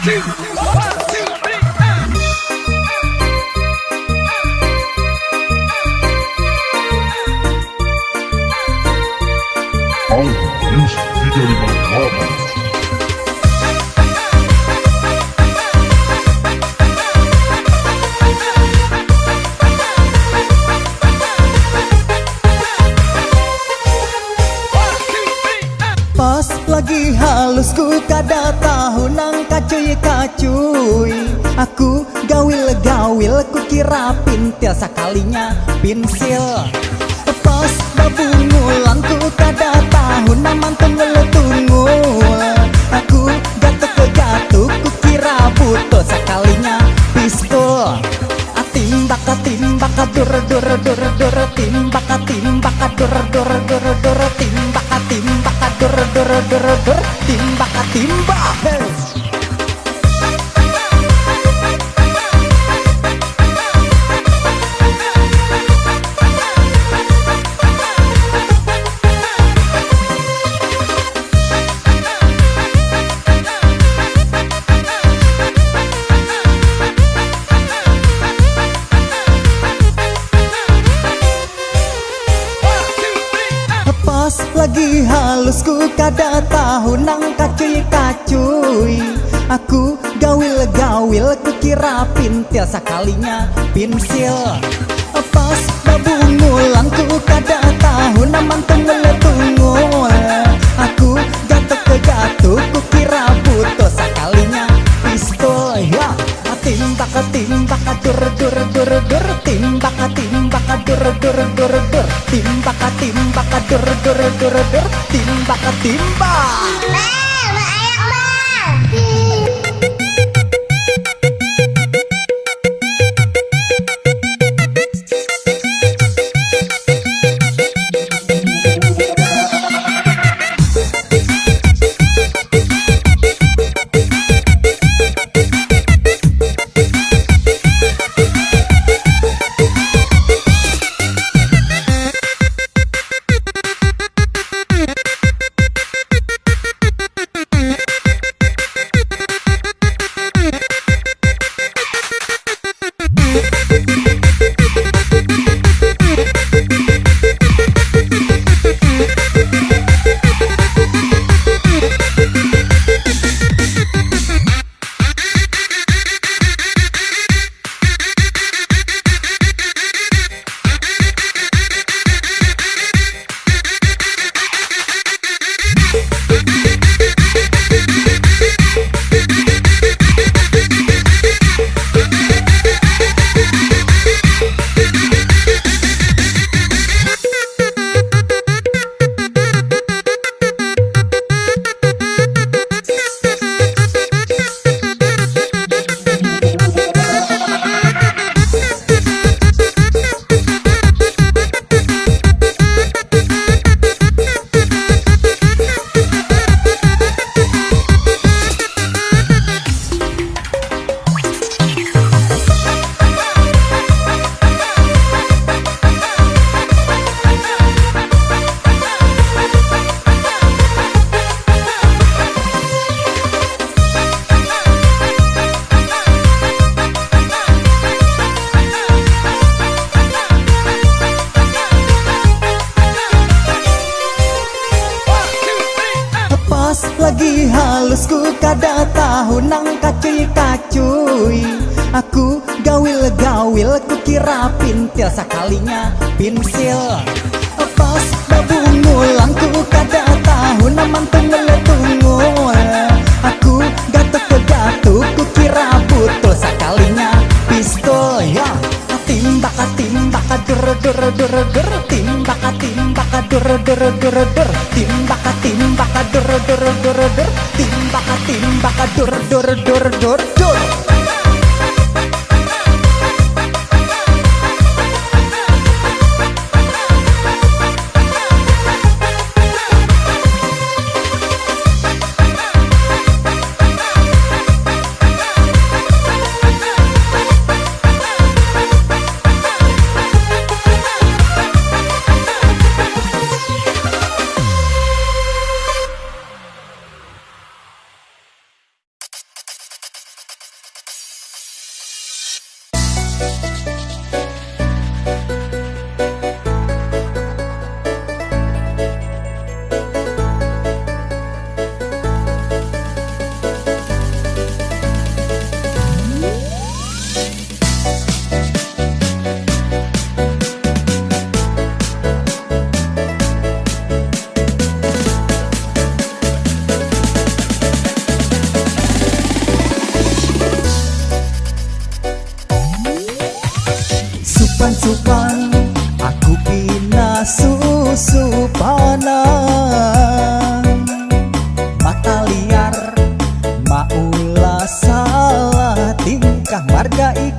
News 358. Pas lagi halus ku kada tahu nang kacuy. Aku gawil ku kira pintil sakalinya pensil. Pas babungulan ku kada tahu naman tungul. Aku gatuk ku kira butuh sakalinya pistol. Timbak timbak dur timbak timbak hey. Pas lagi halus ku kada tahu nang kacuy. Aku gawil ku kira pintil sakalinya pensil. Pas babungulan ku kada tahu naman tungul. Aku gatuk ku kira butuh sakalinya pistol ya. Timbak timbak dur timbak timbak Pas lagi halus ku kada tahu nang kacuy. Aku gawil ku kira pintil sakalinya pensil. Pas babungulan ku kada tahu naman tungul. Aku gatuk ku kira butuh sakalinya pistol ya. Timbak timbak dur timbak timbak dur.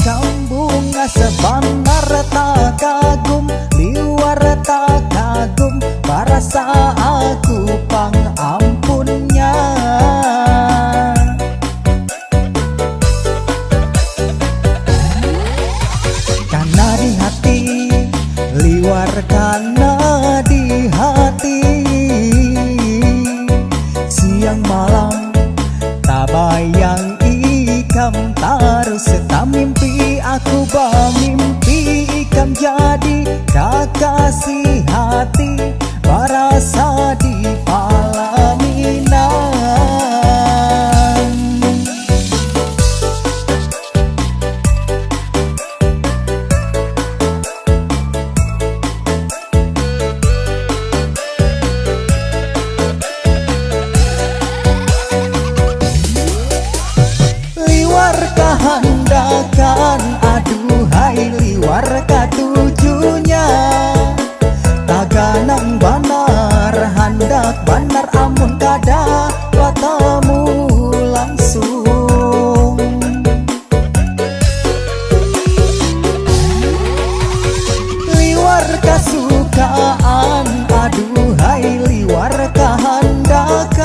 kambunga sebanar tak kagum liwar tak kagum barasa aku pang ampunnya. Karena di hati liwar karena di hati siang malam tak bayang ikam terus tak mimpi aku mimpi ikam jadi kekasih hati barasa di palaminan. Liwar kehendakan aduhai liwar katujunya taganang banar hendak banar amun kada bertemu langsung. Liwar kesukaan aduhai liwar kehendakan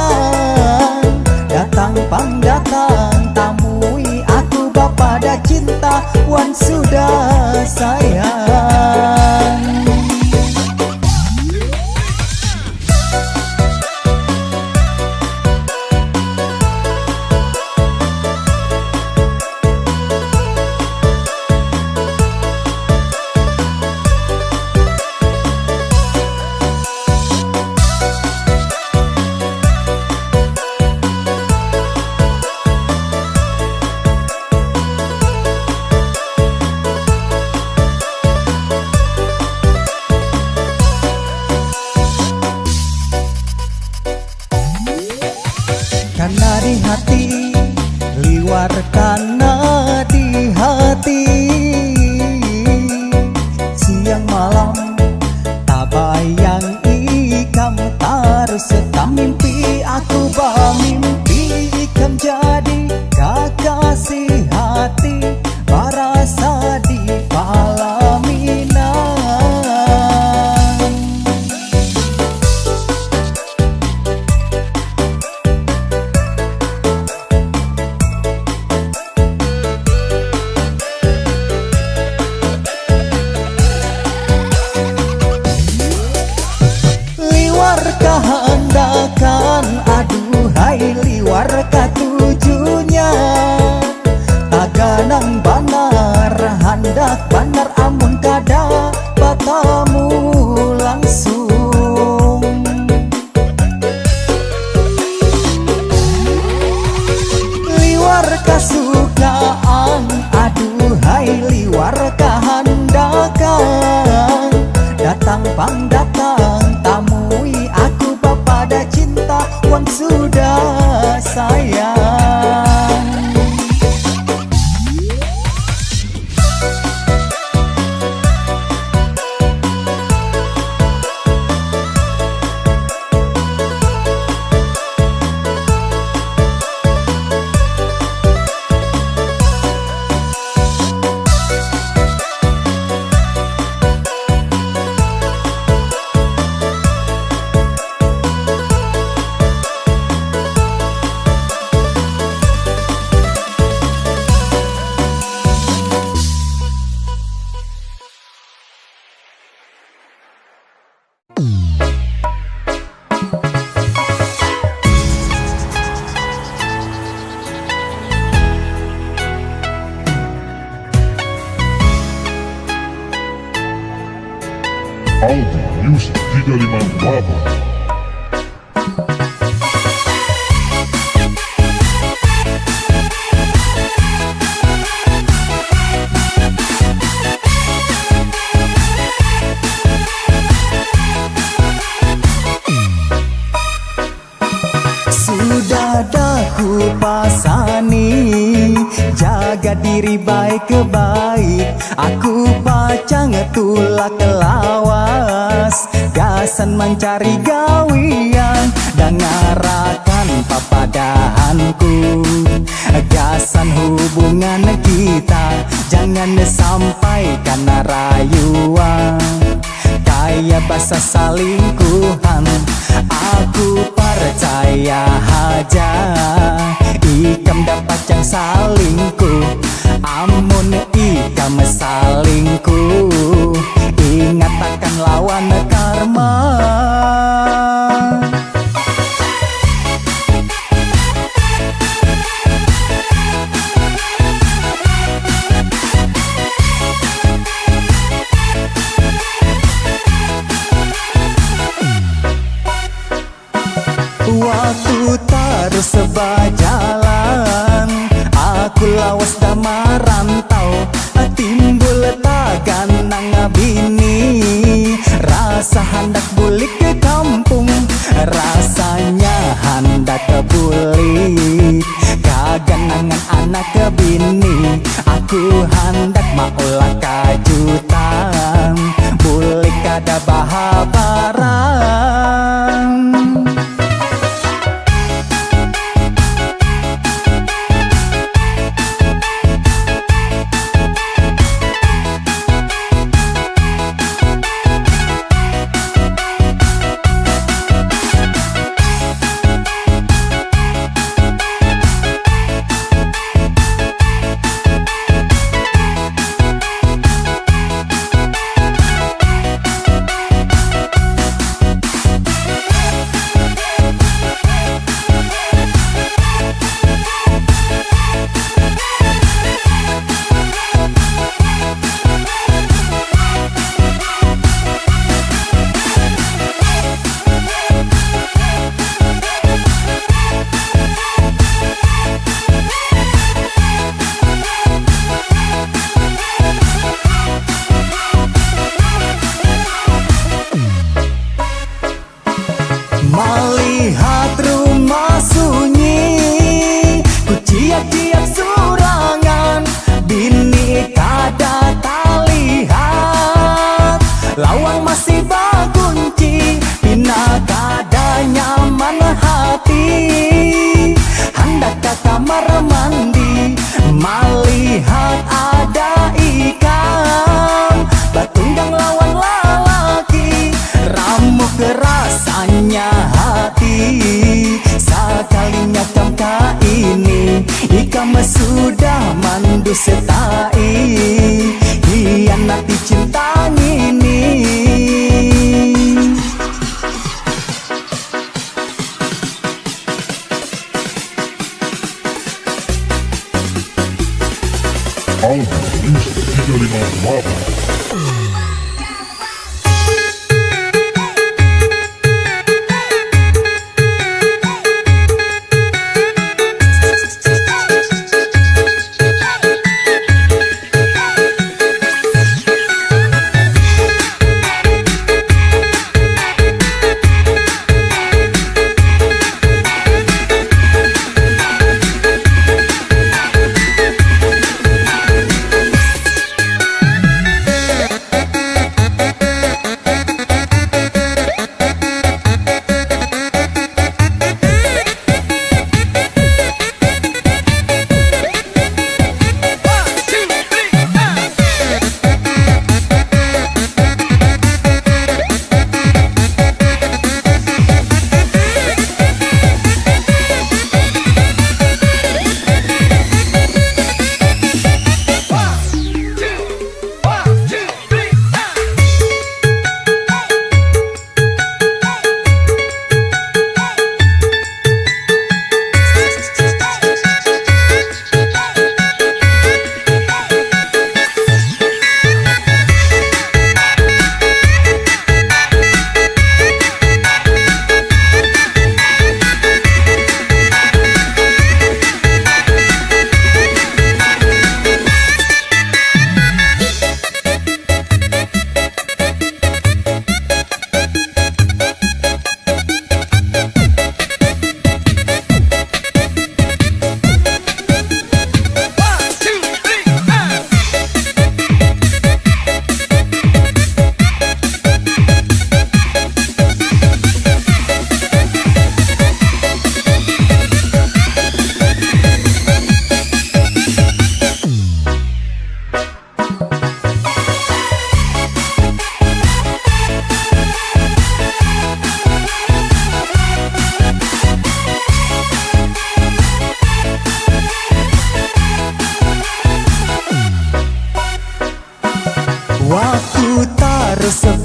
datang pang datang tamui aku pada cinta wan sudah sayang. Karena di hati liwar karena di hati siang malam tak bayang ikam terus tak mimpi aku mimpi ikam jadi kekasih hati barasa di palaminan. Kehendakan aduhai liwar katujunya taganang banar hendak banar amun kada bertemu langsung. Liwar kesukaan aduhai liwar kehendakan datang pang datang tamui aku pada cinta wan sudah sayang. Aldi Music 358. Sudah daku pasani, jaga diri baik ke baik. Aku pacang tulak lawas, gasan mencari gawian dan ngarakan papadahanku. Gasan hubungan kita, jangan jangan sampaikan rayuan kayak bahasa salingkuhan. Aku percaya aja ikam dapat yang salingkuh. Amun ikam salingkuh, ingat akan lawan karma. Waktu terus berjalan, aku lawas dah merantau. Timbul taganang bini, rasa hendak bulik ke kampung. Rasanya hendak bulik kaganangan anak bini. Aku hendak maulah kejutan, bulik kada bahabaran. Melihat rumah sunyi, ku ciak-ciak surangan. Bini kada terlihat, lawang masih berkunci. Pina kada nyaman hati, hendak ke kamar mandi. Melihat ada ikan batunggang lawan lalaki, ramuk rasanya hati. Sekalinya kamka ini, ikam sudah mendusta'i, hianati cinta ini. Album Musik 358.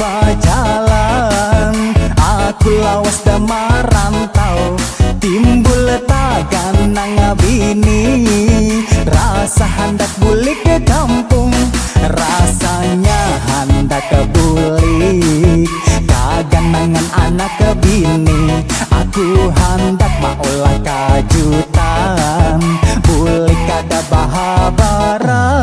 bajalan, aku lawas da marantau, timbul tagan nang bini, rasa hendak bulik ke kampung, rasanya hendak ke bulik kaganangan anak ke bini, aku hendak maulah kajutan, bulik kada bahabarang.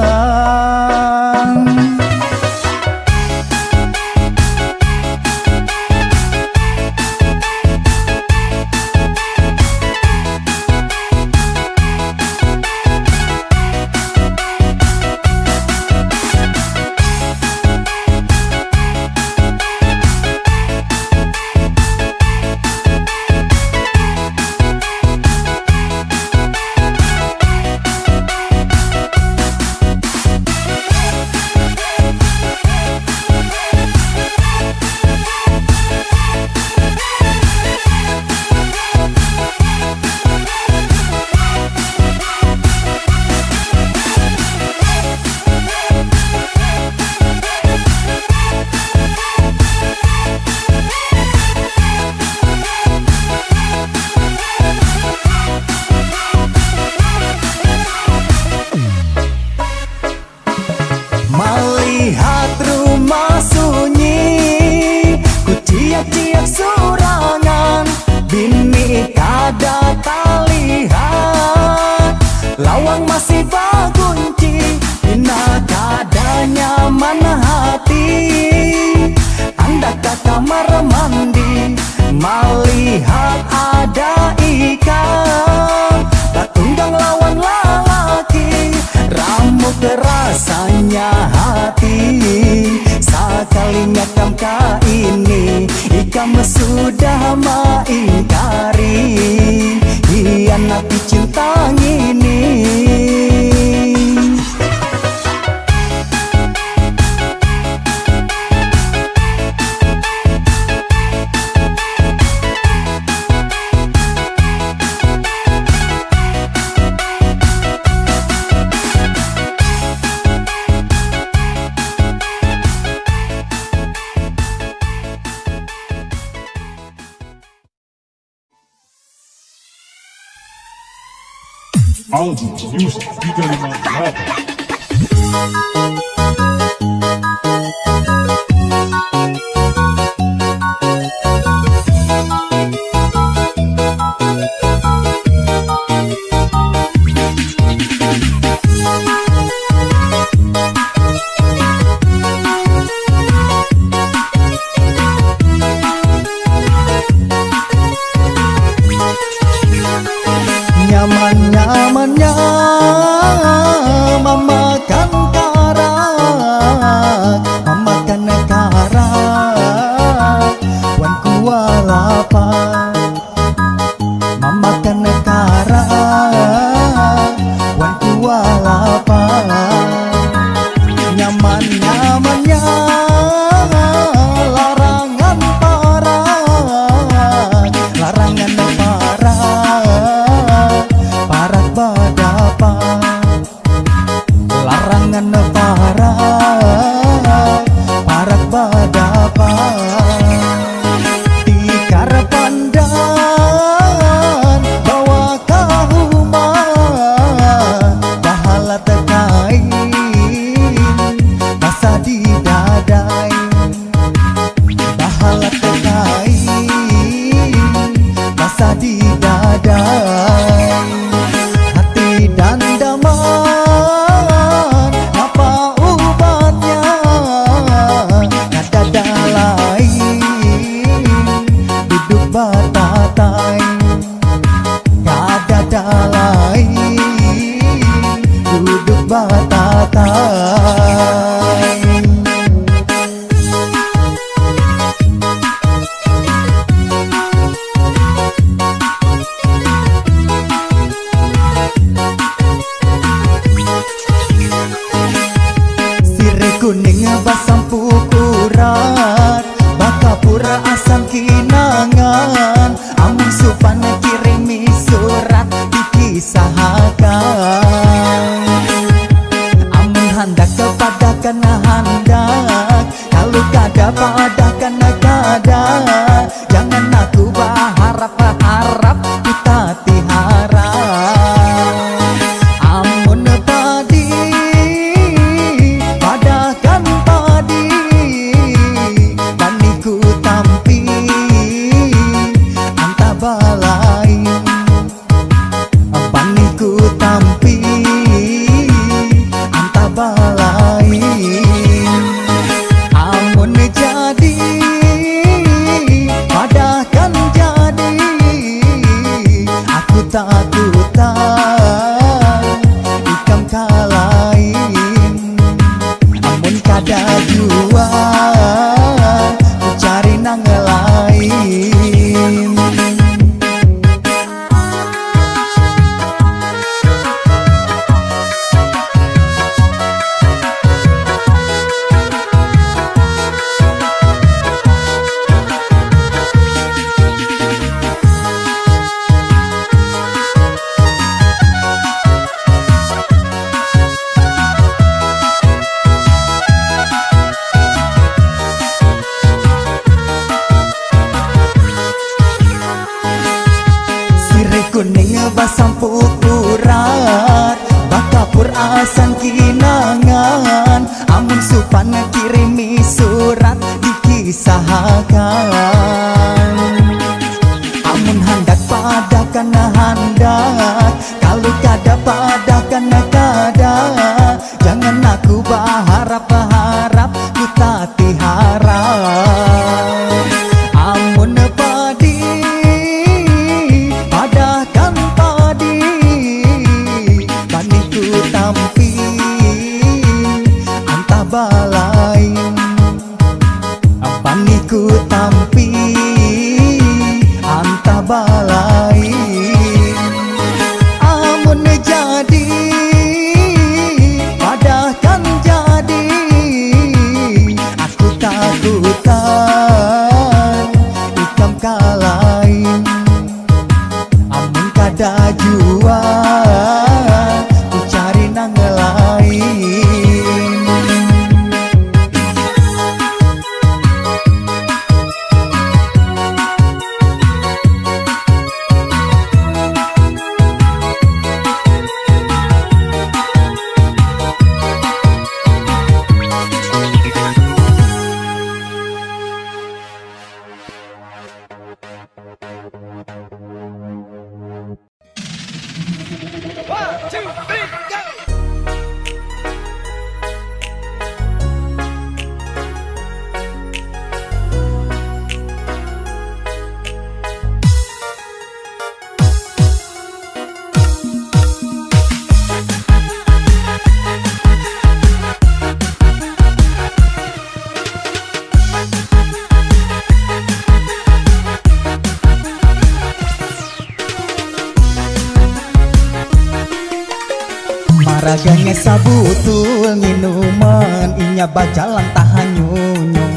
Melihat rumah sunyi, ku ciak-ciak surangan, bini kada talihat, lawang masih bagunci, bina kada nyaman hati, anda ke kamar mandi, melihat ada ikan, batunggang lawan lalaki, ramu kerasanya hati, sekalinya kam ka ini, ikam sudah maingkari, hianati cinta ini. Album Music 35. Nyaman-nyamannya memakan karak, memakan karak, wan kualapan, memakan karak, wan kualapan. Nyaman-nyamannya larangan parak, larangan parak badapan, larangan parak badapan, tikar pandan bawa ke rumah, bahala tekain basa di dadai, bahala tekain basa di dadai, dan daman apa ubatnya, kada lain duduk batatai, kada lain duduk batatai. Kuning basampu kurat, bakapura asam kinangan, amun supan kirimi surat dikisahkan, amun kada pada kana kada, jangan aku berharap-harap kita tihara. Amun padi padakan padi, baniku tampi anta balai, baniku tampi anta balai. Amun jadi padakan jadi, aku takutan ikam kalain. Amun kada jua ku cari nang lain. Kuning basampu kurat, bakapur asan kinangan. Amun supan kirimi surat dikisahkan. Amun handak pada kana handak, kalau kada pada kana kada, jangan aku berharap-harap ku tak tihara. Amun padi padakan padi, baniku tampi anta balai, baniku tampi anta balai. Amun jadi padakan jadi, aku takutan ikam kalain. Amun kada jua ku cari nang lain. Maraganya sabutul minuman, inya bajalan tahan nyunyung.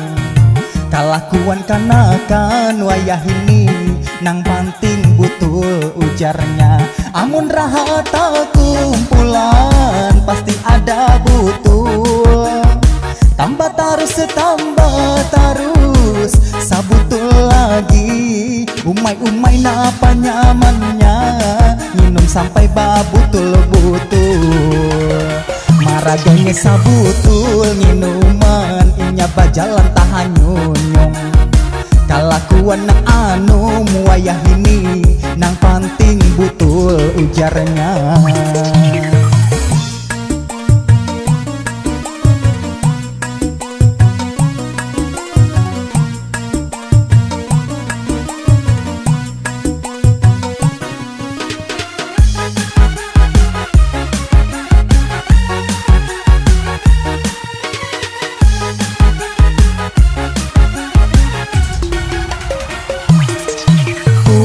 Kalakuan kanakan wayah ini nang panting butul ujarnya. Amun rahata kumpulan pasti ada butul. Tambah terus sabutul lagi. Umai-umai napa nyamannya, minum sampai babutul-butul. Maraganya sabutul minuman, inya bajalan tahan nyunyung. Kalakuan nang anu wayah ini nang panting butul ujarnya.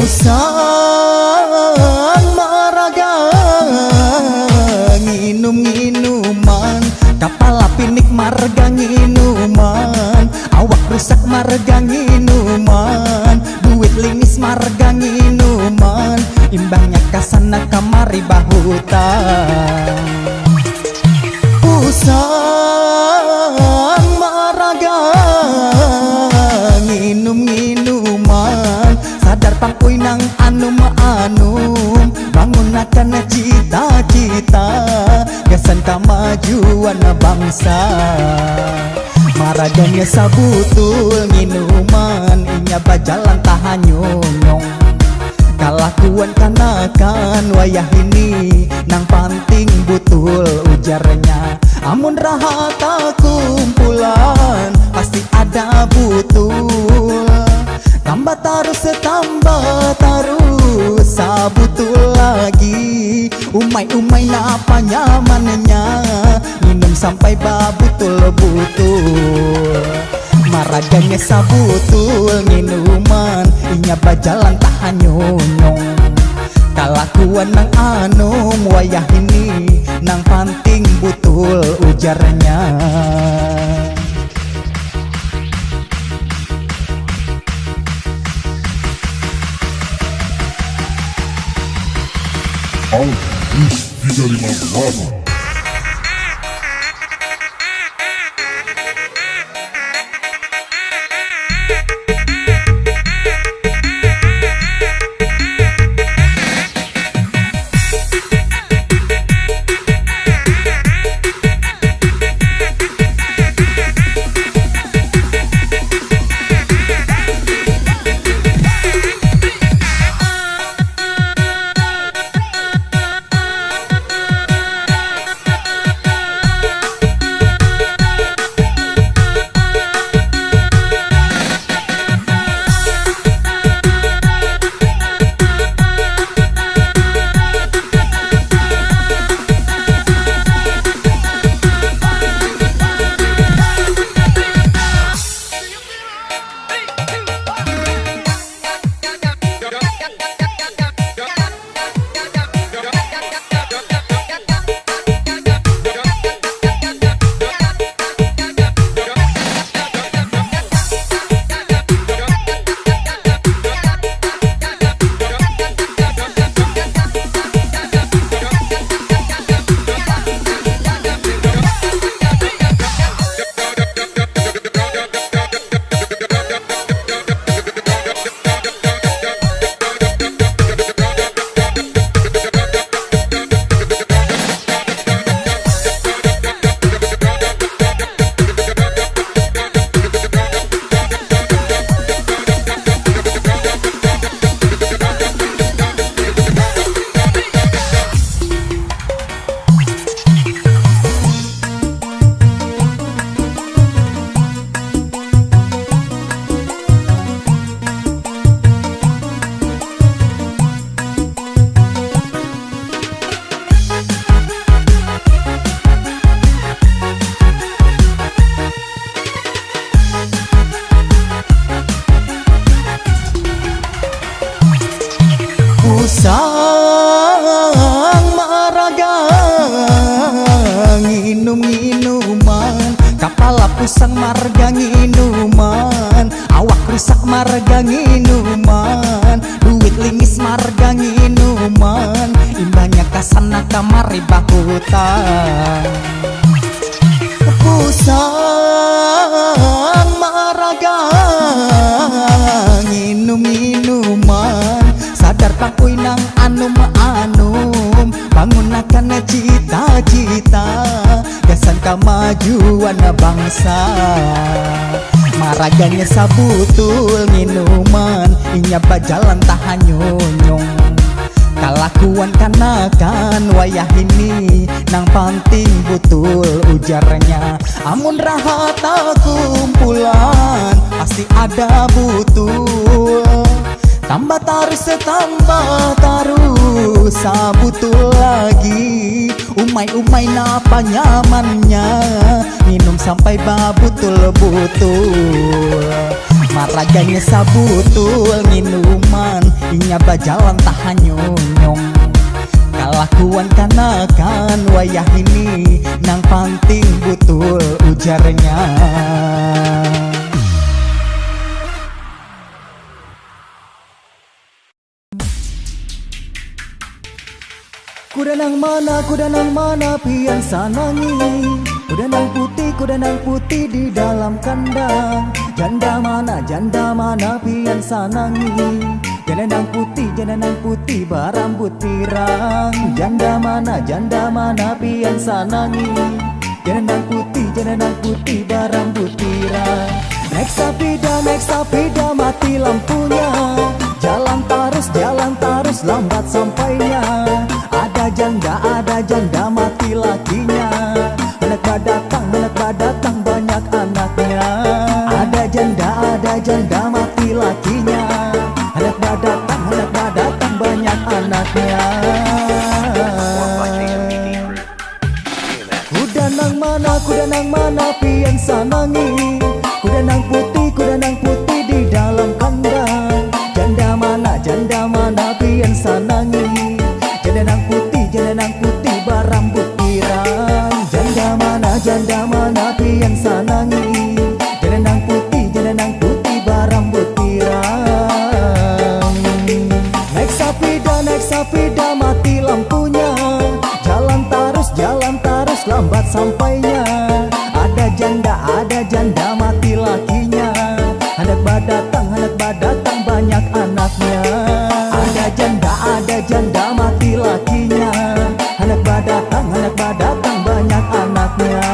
Sang maraga bangsa. Maraganya sabutul minuman, inya bajalan tahan nyonyong. Kalakuan kanakan wayah ini nang panting butul ujarnya. Amun rahata kumpulan pasti ada butul. Tambah terus sabutul lagi. Umai napa nyamannya, minum sampai babutul-butul. Maraganya sabutul minuman, inya bajalan tahan nyonyong. Kalakuan nang anom wayah ini nang panting butul ujarnya. Al-358. Sang maragang minum-minuman, kapala pusang marga minuman, awak rusak marga minuman, duit lingis marga minuman, imbahnya kasana kamari bakutan. Pusang maragang minum-minuman, sadar pakuy nang anum-anum, bangun akan cita-cita, gasan kemajuan bangsa. Maraganya sabutul minuman, inya bajalan tahan nyonyong. Kalakuan kanakan wayah ini nang panting butul ujarnya. Amun rahata kumpulan pasti ada butul. Tambah terus sabutul lagi. Umai napa nyamannya, minum sampai babutul-butul. Maraganya sabutul minuman, inya bajalan tahan nyonyong. Kalakuan kanakan wayah ini nang panting butul ujarnya. Kuda nang mana pian sanangi, kuda nang putih di dalam kandang. Janda mana pian sanangi, janda nang putih berambut pirang. Janda mana pian sanangi, Jenenang putih berambut pirang. Naik sapida mati lampunya. Jalan tarus lambat sampainya. Ada janda mati lakinya. Anak badatang banyak anaknya. Ada janda mati lakinya. Anak badatang banyak anaknya. Kuda nang mana pian sanangi. Kuda nang putih di dalam kandang. Janda mana pian sanangi. Janda nang putih berambut pirang. Janda mana pian sanangi. Janda nang putih berambut pirang. Naik sapida mati lampunya. Jalan tarus lambat sampainya. Ada janda mati lakinya. Anak badatang banyak anaknya. Ada janda mati lakinya. Anak badatang banyak anaknya.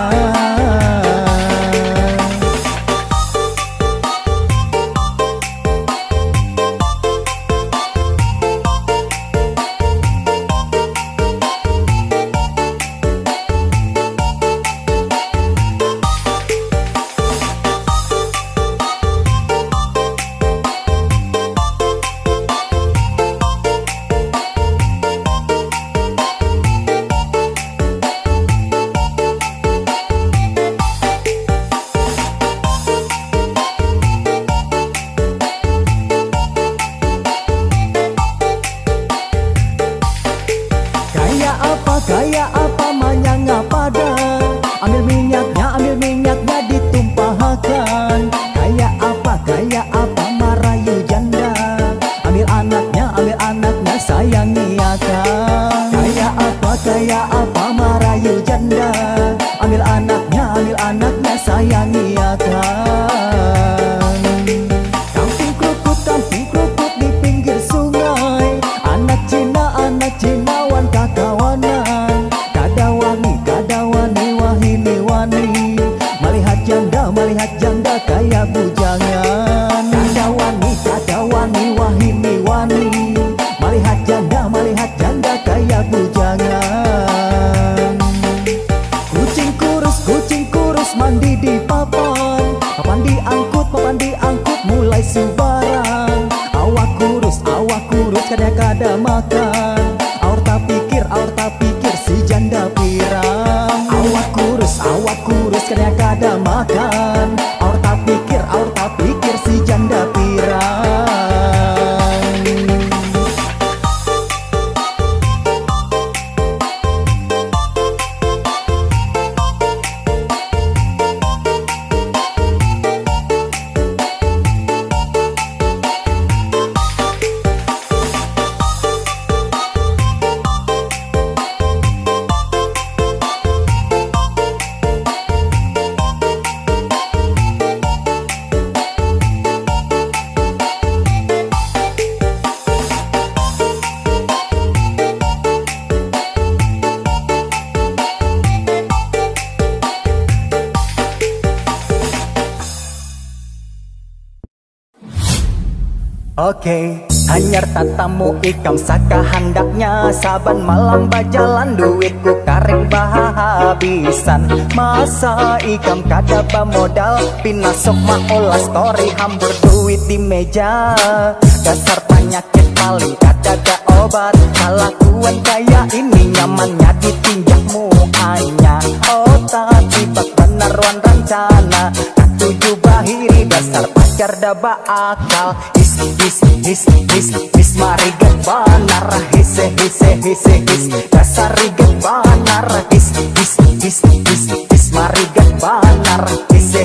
Gaya apa manyanga pada. Ambil minyaknya ditumpahkan. Gaya apa marayu janda. Ambil anaknya sayangi akan. Gaya apa marayu janda. Ambil anaknya sayangi akan. Kampung krukut di pinggir sungai. Anak Cina wan kakawanan. Kadawani wahini. Melihat janda kaya bujangan. Kadawani wahini. Melihat janda kaya bujangan. Kucing kurus mandi di papan. Papan diangkut mulai subaran. Awak kurus kada makan. Aur tak pikir si janda pirang. Awak kurus kada makan. Aur tak pikir si janda pirang. Oke, hanyar tatamu ikam saka handaknya. Saban malam bajalan duitku kareng bahabisan. Masa ikam kada modal pinasok maolah story hambur duit di meja. Dasar penyakit paling kada ada obat. Kelakuan kaya ini nyamannya ditinjakmu hanya. Oh tapi benar wan rencana. Tujuh bahiri dasar pacar daba akal. His mari get banar. His dasar riget banar. His mari get banar. His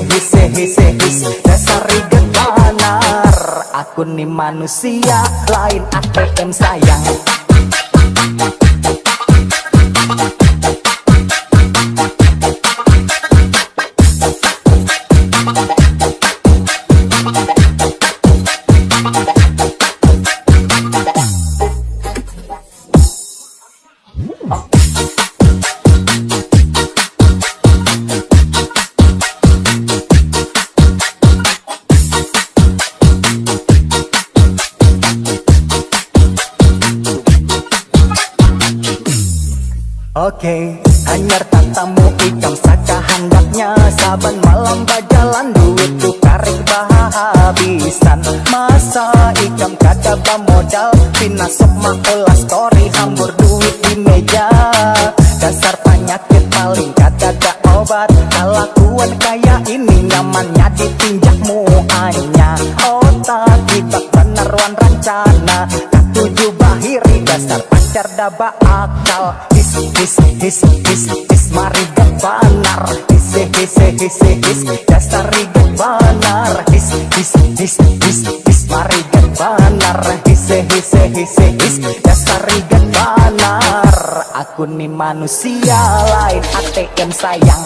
dasar riget banar. Aku nih manusia lain ATM sayang. Oke, hanyar tatamu ikam saka handaknya. Saban malam bajalan duit ku karek habisan. Masa ikam kada modal pinasok makola story hambur duit di meja. Dasar penyakit paling kada ada obat. Kelakuan kayak ini nyamannya ditinjakmu hanya. Otak kita peneruan rencana. Katujuh bahiri dasar pacar daba akal. His mari banar. His dasar riget banar. His mari banar. His dasar riget banar. Aku nih manusia lain ATM sayang.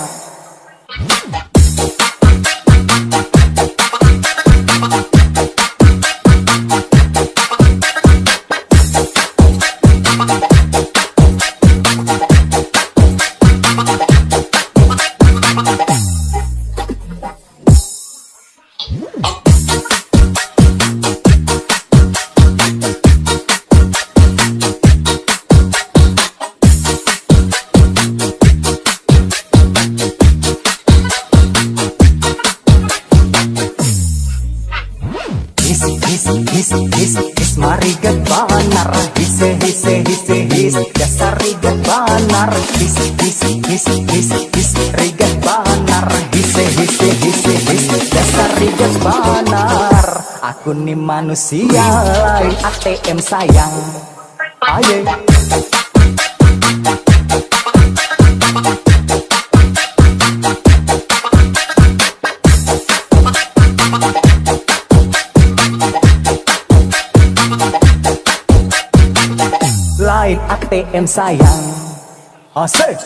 His mari get banar. His dasar riget banar. His riget banar. His dasar riget banar. Aku nih manusia lain ATM sayang. Aye. Lain ATM sayang. Asik.